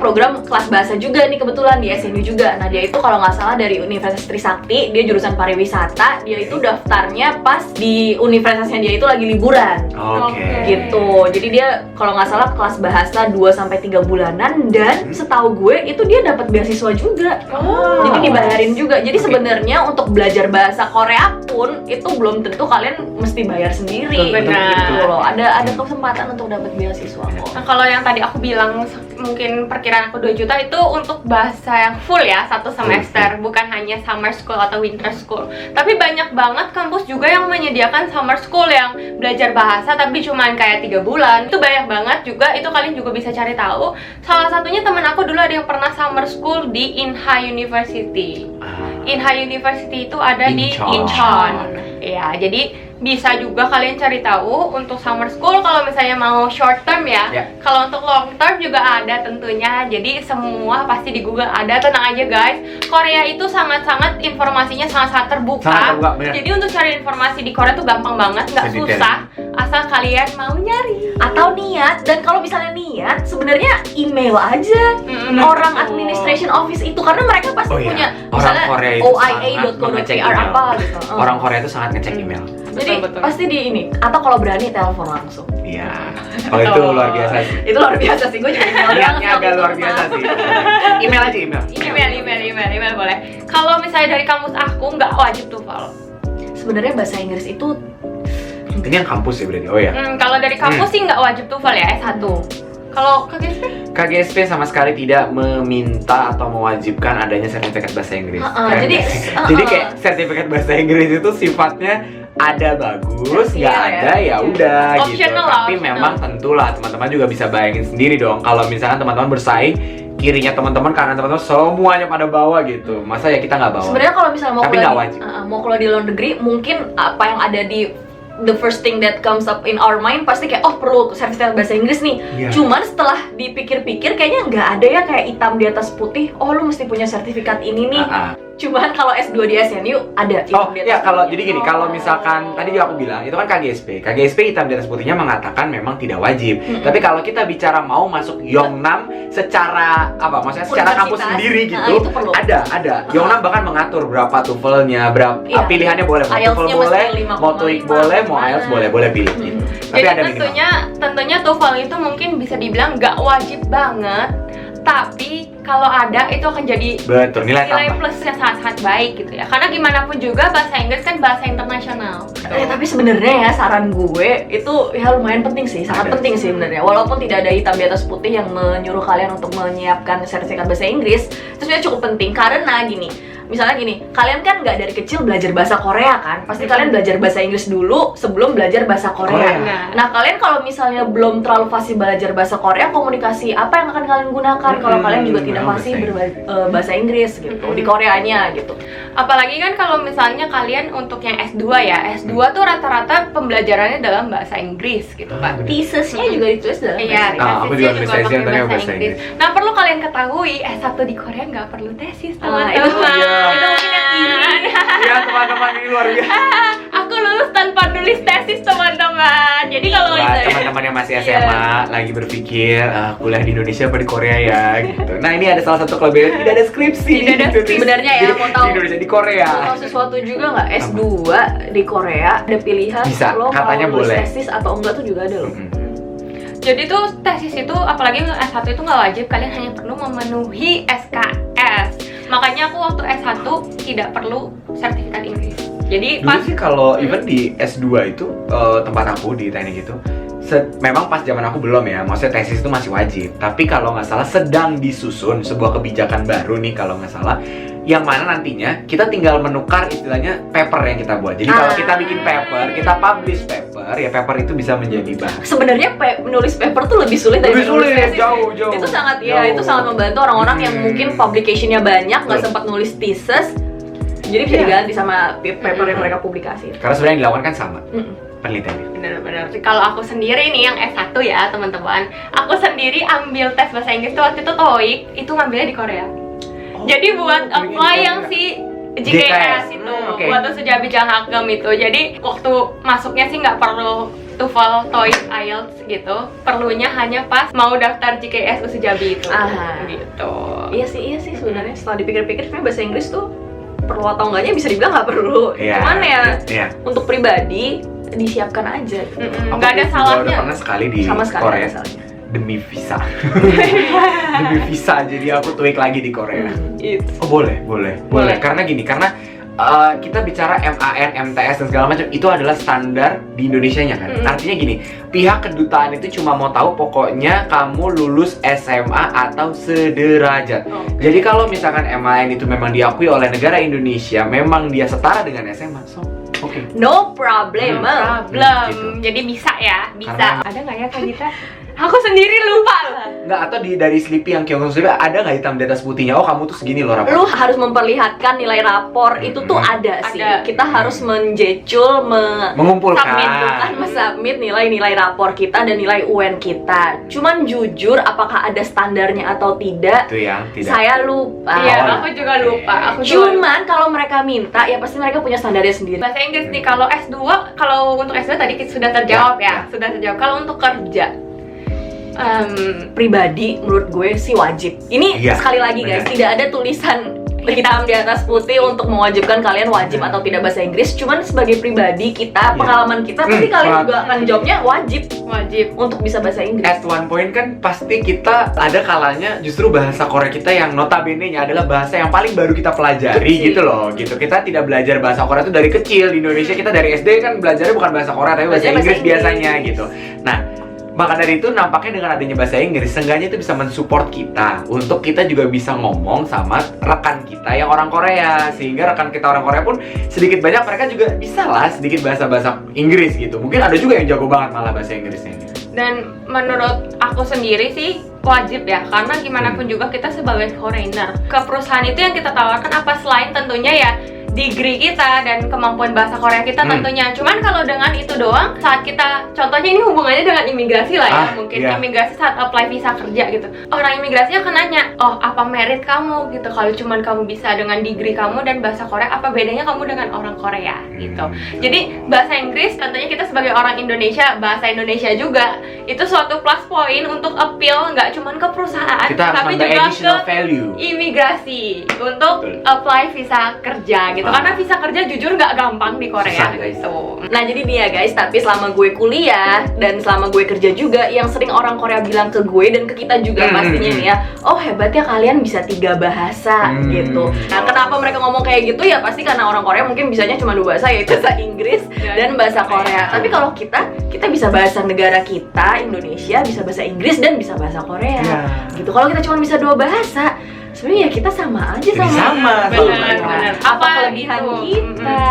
program kelas bahasa juga nih kebetulan di SNU juga. Nah, dia itu kalau nggak salah dari Universitas Trisakti, dia jurusan pariwisata. Dia itu daftarnya pas di universitasnya dia itu lagi liburan. Oke. Gitu. Jadi dia kalau nggak salah kelas bahasa 2-3 bulanan dan setahu gue itu dia dapat beasiswa juga. Jadi dibayarin juga. Jadi sebenarnya untuk belajar bahasa Korea pun itu belum tentu kalian mesti bayar sendiri. Benar. Gitu loh. Ada kesempatan untuk dapat beasiswa kok. Nah, kalau yang tadi aku bilang mungkin perkiraan aku 2 juta itu untuk bahasa yang full ya, 1 semester, bukan hanya summer school atau winter school. Tapi banyak banget kampus juga yang menyediakan summer school yang belajar bahasa tapi cuman kayak 3 bulan. Itu banyak banget juga, itu kalian juga bisa cari tahu. Salah satunya temen aku dulu ada yang pernah summer school di Inha University. Inha University itu ada di Incheon. Ya, jadi bisa juga kalian cari tahu untuk summer school kalau misalnya mau short term ya. Kalau untuk long term juga ada tentunya. Jadi semua pasti di Google ada, tenang aja guys. Korea itu sangat-sangat informasinya sangat-sangat terbuka. Bener. Jadi untuk cari informasi di Korea tuh gampang banget, nggak susah. Asal kalian mau nyari atau niat. Dan kalau misalnya niat, sebenarnya email aja orang administration office itu karena mereka pasti punya misalnya oia.co.kr apa gitu. Orang Korea itu sangat ngecek email. Jadi Betul. pasti di ini, atau kalau berani telepon langsung. Iya. Kalau itu luar biasa sih. Itu luar biasa sih, gue juga email Niatnya agak luar biasa sih. Email aja email boleh. Kalau misalnya dari kampus aku nggak wajib TOEFL. Sebenarnya bahasa Inggris itu Ini yang kampus ya berarti. Oh ya. Kalau dari kampus sih nggak wajib TOEFL ya, S1. Kalau Kak Gesri? KGSP sama sekali tidak meminta atau mewajibkan adanya sertifikat bahasa Inggris. Jadi kayak sertifikat bahasa Inggris itu sifatnya ada bagus, nggak ada ya udah gitu. Tapi memang tentulah teman-teman juga bisa bayangin sendiri dong kalau misalkan teman-teman bersaing kirinya teman-teman kanan teman-teman semuanya pada bawa gitu. Masa ya kita nggak bawa? Sebenarnya kalau misalnya mau kuliah di luar negeri, mungkin apa yang ada di the first thing that comes up in our mind pasti kayak perlu sertifikat bahasa Inggris nih. Cuman setelah dipikir-pikir kayaknya nggak ada ya kayak hitam di atas putih. Lu mesti punya sertifikat ini nih. Cuman kalau S2 di SNU ada. Jadi gini, kalau misalkan tadi juga aku bilang itu kan KGSP. KGSP hitam di atas putihnya mengatakan memang tidak wajib. Tapi kalau kita bicara mau masuk Yongnam secara maksudnya secara kampus sendiri gitu, ada. Yongnam bahkan mengatur berapa TOEFL-nya, berapa pilihannya boleh, mau TOEFL boleh, mau TOEIC boleh, mau IELTS boleh pilih gitu. Tapi jadi ada tentunya TOEFL itu mungkin bisa dibilang nggak wajib banget. Tapi kalau ada itu akan jadi nilai plus yang sangat baik gitu ya. Karena gimana pun juga bahasa Inggris kan bahasa internasional. Tapi sebenarnya ya saran gue itu ya lumayan penting sih, sangat penting sih sebenarnya. Walaupun tidak ada hitam di atas putih yang menyuruh kalian untuk menyiapkan sertifikat bahasa Inggris, itu sebenarnya cukup penting karena gini. Misalnya gini, kalian kan nggak dari kecil belajar bahasa Korea kan? Pasti kalian belajar bahasa Inggris dulu sebelum belajar bahasa Korea. Nah, kalian kalau misalnya belum terlalu fasih belajar bahasa Korea, komunikasi apa yang akan kalian gunakan kalau kalian juga tidak fasih berbahasa Inggris gitu, di Koreanya gitu. Apalagi kan kalau misalnya kalian untuk yang S2 ya, S2 tuh rata-rata pembelajarannya dalam bahasa Inggris gitu kan. Tesisnya juga ditulis dalam bahasa Inggris. Nah, perlu kalian ketahui S1 di Korea nggak perlu tesis, teman-teman. Itu mungkin yang ini. Ya teman-teman, ini luar biasa. Aku lulus tanpa nulis tesis, teman-teman. Jadi kalau teman-teman yang masih SMA lagi berpikir kuliah di Indonesia apa di Korea ya gitu. Nah, ini ada salah satu kelebihan, tidak ada skripsi. Sebenarnya ya, mau tahu di Indonesia, di Korea. Mau tahu sesuatu juga nggak? S2 di Korea ada pilihan lo katanya mau nulis boleh tesis atau enggak tuh juga ada loh. Jadi tuh tesis itu apalagi S1 itu nggak wajib, kalian hanya perlu memenuhi SKS. Makanya aku waktu S1 tidak perlu sertifikat Inggris. Jadi dulu sih kalau even di S2 itu tempat aku di teknik itu memang pas zaman aku belum ya, maksudnya tesis itu masih wajib. Tapi kalau nggak salah sedang disusun sebuah kebijakan baru nih kalau nggak salah, yang mana nantinya kita tinggal menukar istilahnya paper yang kita buat. Jadi kalau kita bikin paper, kita publish paper, ya paper itu bisa menjadi bahan. Sebenarnya menulis paper tuh lebih sulit dari menulis tesis. Jauh. Itu sangat itu sangat membantu orang-orang yang mungkin publication-nya banyak, nggak sempat nulis thesis. Jadi bisa diganti sama paper yang mereka publikasi. Karena sebenarnya yang dilakukan kan sama. Penelitiannya. Benar-benar. Kalau aku sendiri nih yang S1 ya, teman-teman. Aku sendiri ambil tes bahasa Inggris tuh waktu itu TOEIC, itu ngambilnya di Korea. Jadi buat apply yang si GKS itu, buat usaha bijang hagam itu. Jadi waktu masuknya sih nggak perlu TOEFL, TOEIC, IELTS gitu. Perlunya hanya pas mau daftar GKS Usujabi itu. Gitu. Iya sih sebenarnya setelah dipikir-pikir sebenarnya bahasa Inggris tuh perlu atau enggaknya bisa dibilang nggak perlu. Cuman ya untuk pribadi disiapkan aja. Nggak ada salahnya. Udah pernah sekali di Korea. Demi visa. Demi visa jadi aku TOEIC lagi di Korea. Boleh. Karena gini, karena kita bicara MAN, MTS dan segala macam itu adalah standar di Indonesianya kan. Artinya gini, pihak kedutaan itu cuma mau tahu pokoknya kamu lulus SMA atau sederajat. Jadi kalau misalkan MAN itu memang diakui oleh negara Indonesia, memang dia setara dengan SMA. No problem. Gitu. Jadi bisa ya, bisa. Karena ada nggak ya Kak Gita? Aku sendiri lupa. Nggak, atau dari Sleepy yang Kyung Soo ada nggak hitam di atas putihnya? Oh kamu tuh segini loh rapor. Lu harus memperlihatkan nilai rapor itu tuh ada sih. Kita harus menjecul, mengumpulkan, submit nilai-nilai rapor kita dan nilai UN kita. Cuman jujur, apakah ada standarnya atau tidak? Itu yang tidak. Saya lupa. Iya, aku juga lupa. Cuman kalau mereka minta, ya pasti mereka punya standarnya sendiri. Bahasa Inggris nih, kalau S2, kalau untuk S2 tadi sudah terjawab ya. Sudah terjawab. Kalau untuk kerja, pribadi menurut gue sih wajib. Ini sekali lagi guys, tidak ada tulisan hitam di atas putih untuk mewajibkan kalian wajib atau tidak bahasa Inggris. Cuman sebagai pribadi kita, pengalaman kita, pasti kalian juga akan jawabnya wajib untuk bisa bahasa Inggris. At one point kan pasti kita ada kalanya justru bahasa Korea kita yang notabene-nya adalah bahasa yang paling baru kita pelajari gitu loh. Gitu. Kita tidak belajar bahasa Korea itu dari kecil. Di Indonesia kita dari SD kan belajarnya bukan bahasa Korea tapi bahasa Inggris biasanya gitu. Nah, Maka dari itu nampaknya dengan adanya bahasa Inggris, seenggaknya itu bisa mensupport kita untuk kita juga bisa ngomong sama rekan kita yang orang Korea, sehingga rekan kita orang Korea pun sedikit banyak mereka juga bisa lah sedikit bahasa Inggris gitu. Mungkin ada juga yang jago banget malah bahasa Inggrisnya. Dan menurut aku sendiri sih wajib ya, karena gimana pun juga kita sebagai foreigner ke perusahaan itu yang kita tawarkan apa selain tentunya ya degree kita dan kemampuan bahasa Korea kita tentunya. Cuman kalau dengan itu doang, saat kita, contohnya ini hubungannya dengan imigrasi lah ya, mungkin imigrasi saat apply visa kerja gitu, orang imigrasi akan nanya, oh apa merit kamu gitu, kalau cuman kamu bisa dengan degree kamu dan bahasa Korea, apa bedanya kamu dengan orang Korea gitu. Jadi bahasa Inggris tentunya kita sebagai orang Indonesia, bahasa Indonesia juga itu suatu plus point untuk appeal nggak cuman ke perusahaan, kita tapi juga ke imigrasi untuk apply visa kerja gitu. Karena visa kerja jujur nggak gampang di Korea gitu. Nah jadi dia guys, tapi selama gue kuliah dan selama gue kerja juga, yang sering orang Korea bilang ke gue dan ke kita juga pastinya nih ya, oh hebat ya kalian bisa 3 bahasa gitu. Nah kenapa mereka ngomong kayak gitu ya, pasti karena orang Korea mungkin bisanya cuma 2 bahasa, yaitu bahasa Inggris dan bahasa Korea. Tapi kalau kita bisa bahasa negara kita, Indonesia, bisa bahasa Inggris dan bisa bahasa Korea gitu. Kalau kita cuma bisa 2 bahasa, sebenarnya ya kita sama aja sama benar. Apa kelebihan kita?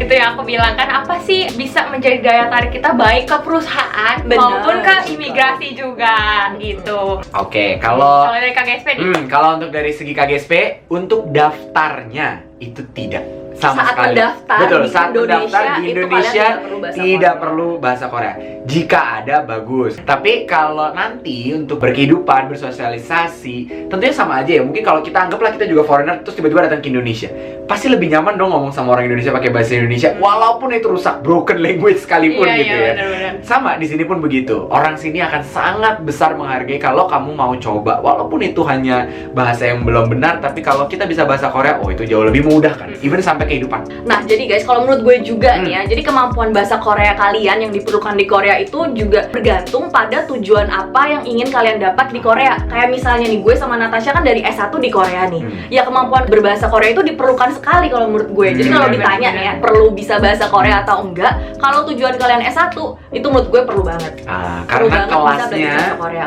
Itu yang aku bilang kan, apa sih bisa menjadi daya tarik kita baik ke perusahaan maupun ke imigrasi juga gitu. Oke, kalau dari KGSP kalau untuk dari segi KGSP, untuk daftarnya itu tidak sama saat sekali. Mendaftar Betul, di saat mendaftar di Indonesia tidak Korea. perlu bahasa Korea. Jika ada bagus. Tapi kalau nanti untuk berkehidupan, bersosialisasi, tentunya sama aja ya. Mungkin kalau kita anggaplah kita juga foreigner terus tiba-tiba datang ke Indonesia, pasti lebih nyaman dong ngomong sama orang Indonesia pakai bahasa Indonesia, walaupun itu rusak, broken language sekalipun gitu ya. Bener. Sama di sini pun begitu. Orang sini akan sangat besar menghargai kalau kamu mau coba, walaupun itu hanya bahasa yang belum benar, tapi kalau kita bisa bahasa Korea, oh itu jauh lebih mudah kan. Even sampai kehidupan. Nah, jadi guys, kalau menurut gue juga nih ya, jadi kemampuan bahasa Korea kalian yang diperlukan di Korea itu juga bergantung pada tujuan apa yang ingin kalian dapat di Korea. Kayak misalnya nih, gue sama Natasha kan dari S1 di Korea nih. Ya kemampuan berbahasa Korea itu diperlukan sekali kalau menurut gue. Jadi kalau ditanya nih ya, perlu bisa bahasa Korea atau enggak? Kalau tujuan kalian S1, itu menurut gue perlu banget. Karena kelasnya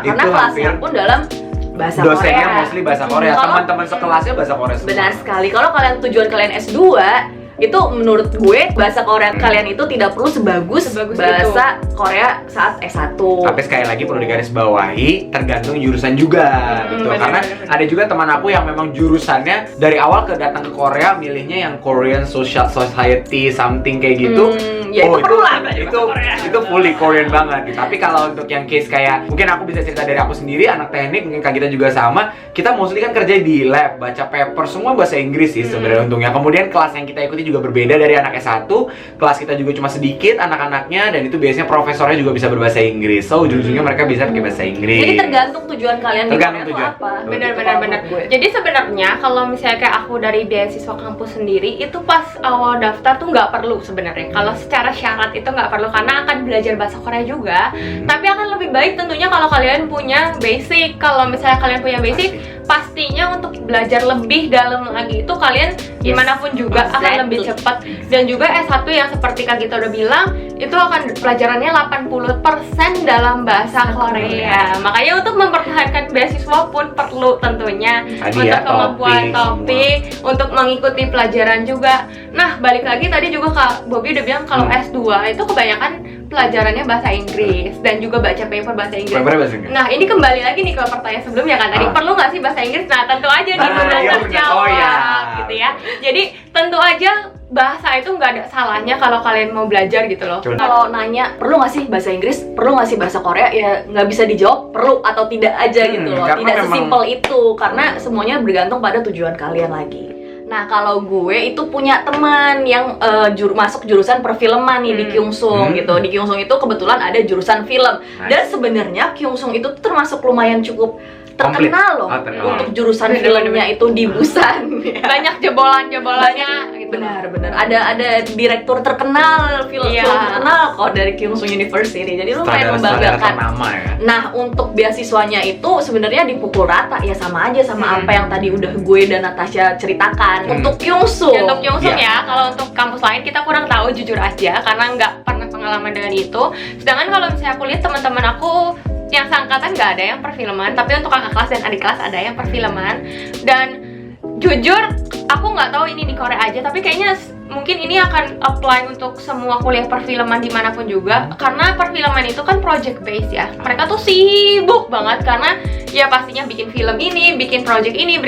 karena kelasnya pun dalam bahasa dosennya Korea. Mostly bahasa Korea, teman-teman sekelasnya bahasa Korea semua. Benar sekali. Kalau kalian tujuan kalian S2, itu menurut gue bahasa Korea kalian itu tidak perlu sebagus bahasa Korea saat S1. Tapi sekali lagi perlu digarisbawahi, tergantung jurusan juga gitu. Karena ada juga teman aku yang memang jurusannya dari awal datang ke Korea milihnya yang Korean Social Society something kayak gitu. Ya itu perlu lah itu fully Korean banget gitu. Tapi kalau untuk yang case kayak, mungkin aku bisa cerita dari aku sendiri, anak teknik, mungkin Kak Gita juga sama. Kita mostly kan kerja di lab, baca paper, semua bahasa Inggris sih sebenarnya untungnya. Kemudian kelas yang kita ikuti juga berbeda dari anak S1. Kelas kita juga cuma sedikit anak-anaknya, dan itu biasanya profesornya juga bisa berbahasa Inggris. So ujung-ujungnya mereka bisa pakai bahasa Inggris. Jadi tergantung tujuan kalian di Korea itu apa. Benar. Jadi sebenarnya kalau misalnya kayak aku dari beasiswa kampus sendiri, itu pas awal daftar tuh nggak perlu sebenarnya. Kalau secara syarat itu nggak perlu, karena akan belajar bahasa Korea juga. Tapi akan lebih baik tentunya kalau kalian punya basic. Kalau misalnya kalian punya basic, pastinya untuk belajar lebih dalam lagi itu kalian gimana pun juga akan lebih cepat. Dan juga S1 yang seperti Kak Gita udah bilang, itu akan pelajarannya 80% dalam bahasa Korea. Makanya untuk mempertahankan beasiswa pun perlu tentunya untuk kemampuan topik, untuk mengikuti pelajaran juga. Nah, balik lagi tadi juga Kak Bobby udah bilang kalau S2 itu kebanyakan pelajarannya bahasa Inggris dan juga baca paper bahasa Inggris. Nah, ini kembali lagi nih ke pertanyaan sebelumnya kan tadi, perlu nggak sih bahasa Inggris? Nah, tentu aja nih terjawab gitu ya. Jadi tentu aja bahasa itu nggak ada salahnya kalau kalian mau belajar gitu loh. Kalau nanya perlu nggak sih bahasa Inggris, perlu nggak sih bahasa Korea, ya nggak bisa dijawab perlu atau tidak aja gitu loh. Tidak sesimpel itu, karena semuanya bergantung pada tujuan kalian lagi. Nah, kalau gue itu punya teman yang masuk jurusan perfilman nih di Kyungsung gitu. Di Kyungsung itu kebetulan ada jurusan film. Dan sebenarnya Kyungsung itu termasuk lumayan cukup terkenal loh untuk jurusan filmnya itu di Busan. Banyak jebolan-jebolannya gitu. Benar. Ada direktur terkenal film terkenal kok dari Kyungsung University. Jadi lumayan membanggakan. Nah, untuk beasiswanya itu sebenarnya dipukul rata ya, sama aja sama apa yang tadi udah gue dan Natasha ceritakan. Untuk Kyungsung. Untuk Kyungsung ya, kalau untuk kampus lain kita kurang tahu jujur aja karena nggak pernah pengalaman dengan itu. Sedangkan kalau misalnya aku lihat teman-teman aku yang seangkatan nggak ada yang perfilman, tapi untuk kakak kelas dan adik kelas ada yang perfilman. Dan jujur aku nggak tahu ini di Korea aja, tapi kayaknya mungkin ini akan apply untuk semua kuliah perfilman dimanapun juga, karena perfilman itu kan project based ya. Mereka tuh sibuk banget karena ya pastinya bikin film ini, bikin project ini,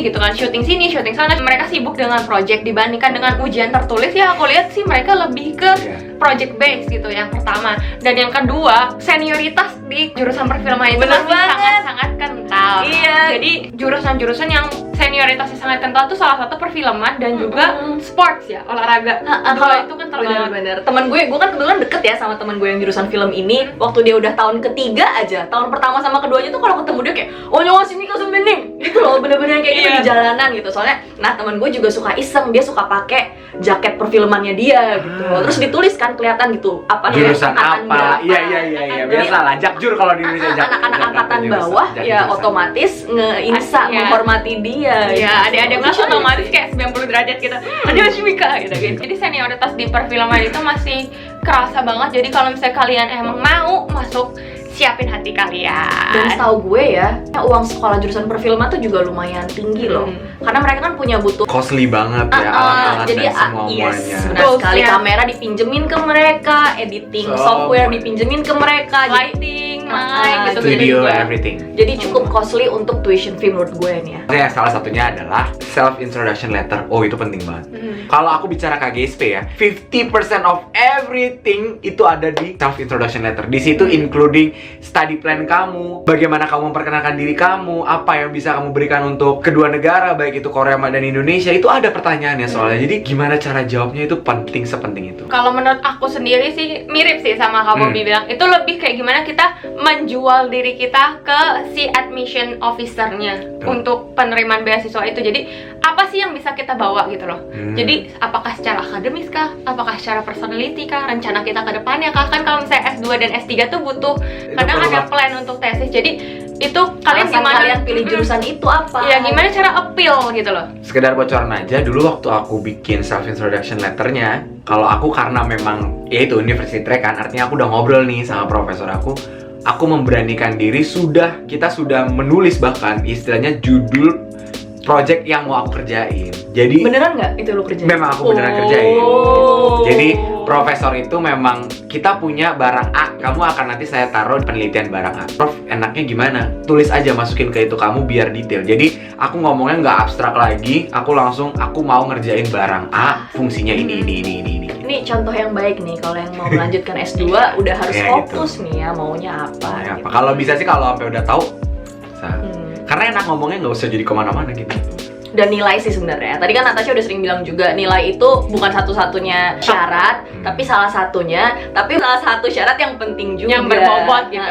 gitu kan, syuting sini, syuting sana. Mereka sibuk dengan project dibandingkan dengan ujian tertulis. Ya aku lihat sih mereka lebih ke project based gitu, yang pertama. Dan yang kedua, senioritas di jurusan perfilman itu masih sangat-sangat kental. Iya. Jadi jurusan-jurusan yang senioritasnya sangat kental tuh salah satu perfilman dan juga sports ya, olahraga. Kalau itu kental banget. Bener. Temen gue kan kebetulan deket ya sama temen gue yang jurusan film ini. Waktu dia udah tahun ketiga aja, tahun pertama sama keduanya tuh kalau ketemu dia kayak, oh nyawa sini kau sebening gitu loh, bener-bener kayak gitu di jalanan gitu. Soalnya, nah temen gue juga suka iseng, dia suka pakai jaket perfilmannya dia gitu. Terus ditulis kan kelihatan gitu apa jurusan apa. Iya. Biasalah jakjur kalau di Indonesia. Anak-anak angkatan bawah ya otomatis ngeinsa menghormati dia. Iya, adik-adik kelas otomatis kayak 90 derajat gitu. Ada Shimika gitu. Jadi senioritas di perfilman itu masih kerasa banget. Jadi kalau misalnya kalian emang mau masuk, siapin hati kalian. Dan setahu gue ya, uang sekolah jurusan perfilman tuh juga lumayan tinggi loh. Karena mereka kan punya butuh costly banget ya alat-alat jadi dan semuanya. benar sekali, kamera dipinjemin ke mereka, editing software dipinjemin ke mereka, lighting, mic gitu, studio, everything. Jadi cukup costly untuk tuition fee menurut gue nih ya. Salah satunya adalah self introduction letter. Oh, itu penting banget. Kalau aku bicara KGSP ya, 50% of everything itu ada di self introduction letter. Di situ including study plan kamu, bagaimana kamu memperkenalkan diri kamu, apa yang bisa kamu berikan untuk kedua negara, baik itu Korea dan Indonesia. Itu ada pertanyaannya soalnya. Jadi gimana cara jawabnya itu penting sepenting itu. Kalau menurut aku sendiri sih mirip sih sama Kak Bobby bilang. Itu lebih kayak gimana kita menjual diri kita ke si admission officer-nya untuk penerimaan beasiswa itu. Jadi apa sih yang bisa kita bawa gitu loh. Jadi apakah secara akademis kah? Apakah secara personality kah? Rencana kita ke depannya kah? Kan kalau misalnya S2 dan S3 tuh butuh kadang ada plan untuk tesis. Jadi itu kalian gimana kalian pilih jurusan itu apa? Ya gimana cara appeal gitu loh. Sekedar bocoran aja, dulu waktu aku bikin self introduction letternya, kalau aku karena memang ya itu university track kan, artinya aku udah ngobrol nih sama profesor aku memberanikan diri, kita sudah menulis bahkan istilahnya judul project yang mau aku kerjain. Jadi beneran nggak itu lo kerjain? Memang aku beneran kerjain. Jadi profesor itu memang kita punya barang A, kamu akan nanti saya taruh penelitian barang A. Prof, enaknya gimana? Tulis aja, masukin ke itu kamu biar detail. Jadi aku ngomongnya nggak abstrak lagi, aku mau ngerjain barang A, fungsinya ini. Ini contoh yang baik nih kalau yang mau melanjutkan S2 udah harus fokus gitu. Nih ya maunya apa. Gitu. Kalau bisa sih kalau sampai udah tahu. Karena enak ngomongnya, nggak usah jadi kemana-mana gitu. Dan nilai sih sebenarnya. Tadi kan Natasha udah sering bilang juga nilai itu bukan satu-satunya syarat, tapi salah satu syarat yang penting juga. Yang berbobot gitu.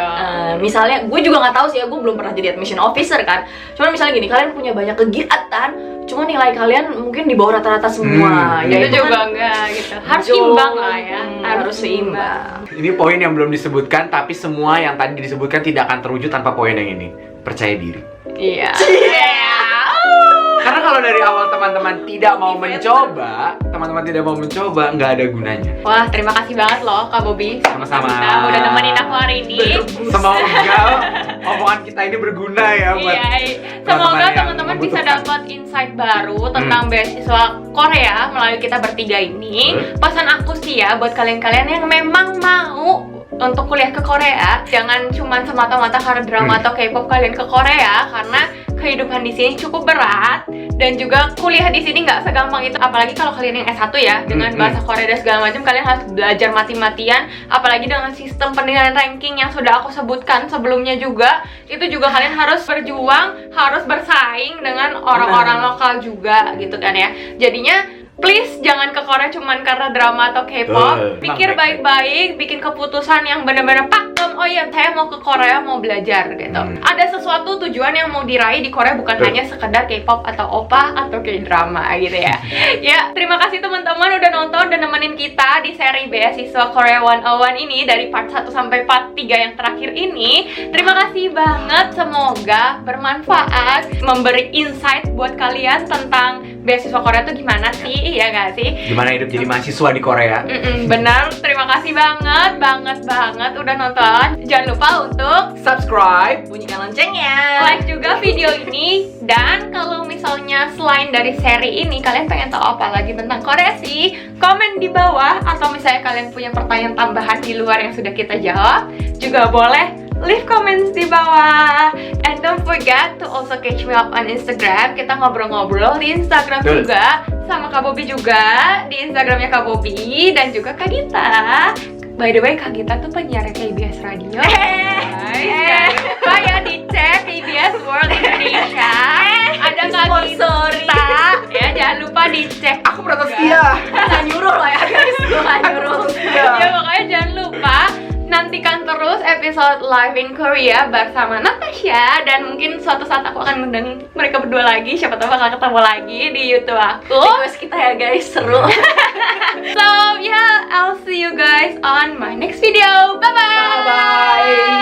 Misalnya, gue juga nggak tahu sih ya, gue belum pernah jadi admission officer kan. Cuman misalnya gini, kalian punya banyak kegiatan, cuma nilai kalian mungkin di bawah rata-rata semua. Ya itu juga enggak gitu. Harus imbang lah ya. Harus seimbang. Ini poin yang belum disebutkan, tapi semua yang tadi disebutkan tidak akan terwujud tanpa poin yang ini. Percaya diri. Iya. Karena kalau dari awal teman-teman tidak mau mencoba, nggak ada gunanya. Wah, terima kasih banget loh Kak Bobby. Sama-sama. Udah nemenin aku hari ini. Semoga omongan kita ini berguna ya buat semoga teman-teman bisa dapat insight baru tentang beasiswa Korea melalui kita bertiga ini. Pesan aku sih ya buat kalian-kalian yang memang mau untuk kuliah ke Korea, jangan cuma semata-mata karena drama atau K-pop kalian ke Korea, karena kehidupan di sini cukup berat dan juga kuliah di sini nggak segampang itu. Apalagi kalau kalian yang S1 ya, dengan bahasa Korea dan segala macam, kalian harus belajar mati-matian. Apalagi dengan sistem penilaian ranking yang sudah aku sebutkan sebelumnya juga, itu juga kalian harus berjuang, harus bersaing dengan orang-orang lokal juga gitu kan ya. Jadinya please jangan ke Korea cuman karena drama atau K-pop. Pikir baik-baik, bikin keputusan yang benar-benar pakem. Oh iya, saya mau ke Korea, mau belajar gitu. Ada sesuatu tujuan yang mau diraih di Korea, bukan hanya sekedar K-pop atau opa atau K-drama gitu ya. Ya, terima kasih teman-teman udah nonton dan nemenin kita di seri beasiswa Korea 101 ini dari part 1 sampai part 3 yang terakhir ini. Terima kasih banget, semoga bermanfaat, memberi insight buat kalian tentang beasiswa Korea tuh gimana sih, ya gak sih? Gimana hidup jadi mahasiswa di Korea? Benar, terima kasih banget udah nonton. Jangan lupa untuk Subscribe, bunyikan loncengnya, like juga video ini. Dan kalau misalnya selain dari seri ini kalian pengen tahu apa lagi tentang Korea sih, komen di bawah. Atau misalnya kalian punya pertanyaan tambahan di luar yang sudah kita jawab, juga boleh leave comments di bawah. And don't forget to also catch me up on Instagram. Kita ngobrol-ngobrol di Instagram juga sama Kak Bobby juga, di Instagramnya Kak Bobby dan juga Kak Gita. By the way, Kak Gita tuh penyiar KBS Radio. Jangan lupa ya dicek KBS World Indonesia. Ada Kak Gita. Ya, jangan lupa dicek. aku protes dia. nggak nyuruh loh ya guys, gue nggak nyuruh. Ya makanya jangan lupa nantikan terus episode Live in Korea bersama Natasha. Dan mungkin suatu saat aku akan ngundang mereka berdua lagi. Siapa tahu bakal ketemu lagi di YouTube aku. Request kita ya guys, seru. So yeah, I'll see you guys on my next video. Bye bye. Bye.